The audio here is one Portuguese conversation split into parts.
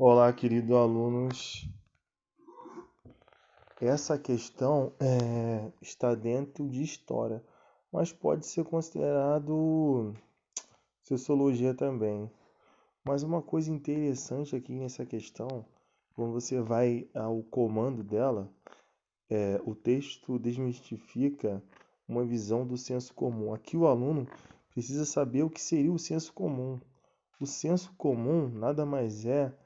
Olá, queridos alunos. Essa questão está dentro de história, mas pode ser considerado sociologia também. Mas uma coisa interessante aqui nessa questão, quando você vai ao comando dela, o texto desmistifica uma visão do senso comum. Aqui o aluno precisa saber o que seria o senso comum. O senso comum nada mais é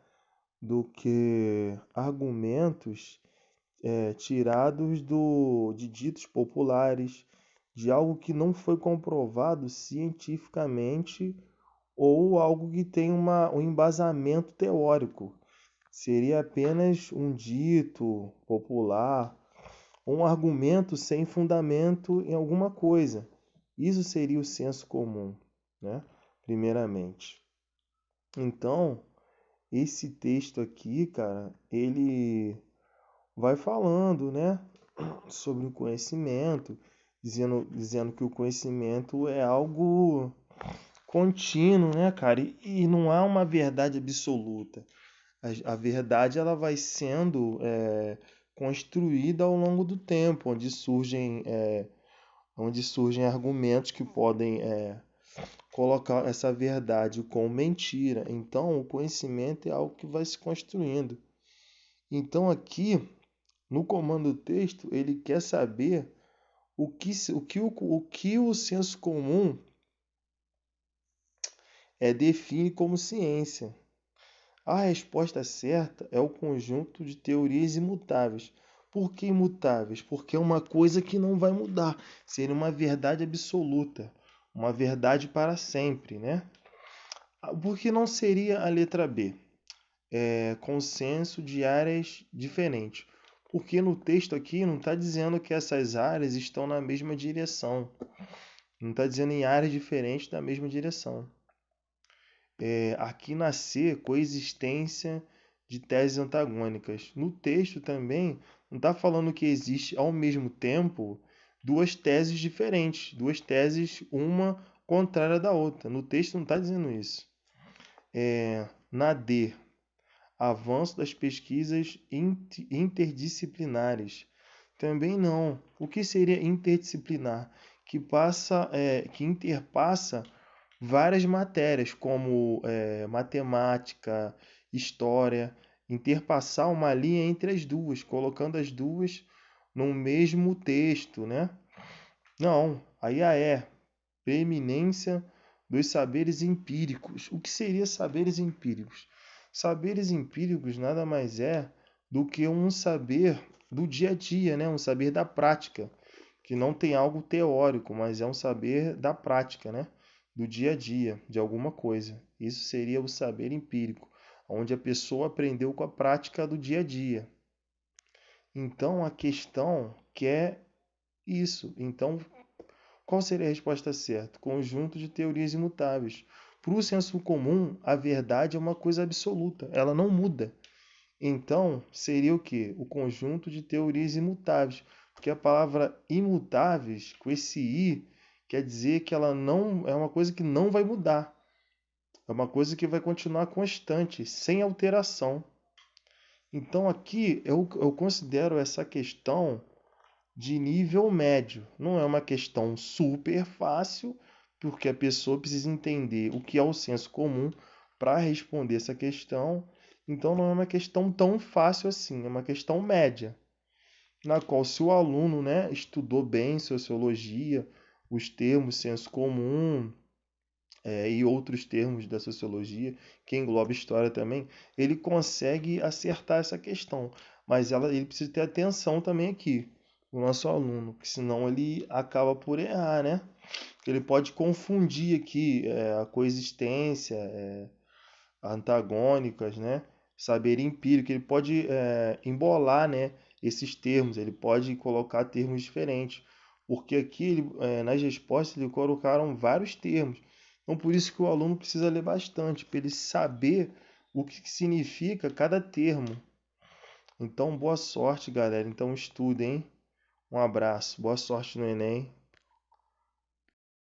do que argumentos tirados de ditos populares, de algo que não foi comprovado cientificamente ou algo que tem um embasamento teórico. Seria apenas um dito popular, um argumento sem fundamento em alguma coisa. Isso seria o senso comum, né? Primeiramente. Então, esse texto aqui, cara, ele vai falando, né, sobre o conhecimento, dizendo que o conhecimento é algo contínuo, né, cara? E não há uma verdade absoluta. A verdade ela vai sendo construída ao longo do tempo, onde surgem argumentos que podem colocar essa verdade como mentira. Então, o conhecimento é algo que vai se construindo. Então, aqui no comando texto, ele quer saber o que o senso comum define como ciência. A resposta certa é o conjunto de teorias imutáveis. Por que imutáveis? Porque é uma coisa que não vai mudar. Seria uma verdade absoluta, uma verdade para sempre, né? Por que não seria a letra B? Consenso de áreas diferentes. Porque no texto aqui não está dizendo que essas áreas estão na mesma direção. Não está dizendo em áreas diferentes da mesma direção. Aqui na C, coexistência de teses antagônicas. No texto também não está falando que existe ao mesmo tempo duas teses diferentes, duas teses, uma contrária da outra. No texto não está dizendo isso. Na D, avanço das pesquisas interdisciplinares. Também não. O que seria interdisciplinar? Que interpassa várias matérias, como matemática, história, interpassar uma linha entre as duas, colocando as duas no mesmo texto, né? Não, aí preeminência dos saberes empíricos. O que seria saberes empíricos? Saberes empíricos nada mais é do que um saber do dia a dia, né? Um saber da prática, que não tem algo teórico, mas é um saber da prática, né? Do dia a dia, de alguma coisa. Isso seria o saber empírico, onde a pessoa aprendeu com a prática do dia a dia. Então a questão quer isso. Então, qual seria a resposta certa? Conjunto de teorias imutáveis. Para o senso comum, a verdade é uma coisa absoluta, ela não muda. Então, seria o quê? O conjunto de teorias imutáveis. Porque a palavra imutáveis, com esse i, quer dizer que ela não é uma coisa que não vai mudar. É uma coisa que vai continuar constante, sem alteração. Então, aqui eu considero essa questão de nível médio. Não é uma questão super fácil, porque a pessoa precisa entender o que é o senso comum para responder essa questão. Então não é uma questão tão fácil assim, é uma questão média, na qual se o aluno, né, estudou bem sociologia, os termos senso comum, e outros termos da sociologia, que engloba história também, ele consegue acertar essa questão. Mas ele precisa ter atenção também aqui, o nosso aluno, porque senão ele acaba por errar, né? Ele pode confundir aqui a coexistência, antagônicas, né? Saber empírico, ele pode embolar, né, esses termos, ele pode colocar termos diferentes, porque aqui nas respostas ele colocaram vários termos. Então por isso que o aluno precisa ler bastante, para ele saber o que significa cada termo. Então boa sorte, galera. Então estudem, hein? Um abraço, boa sorte no Enem.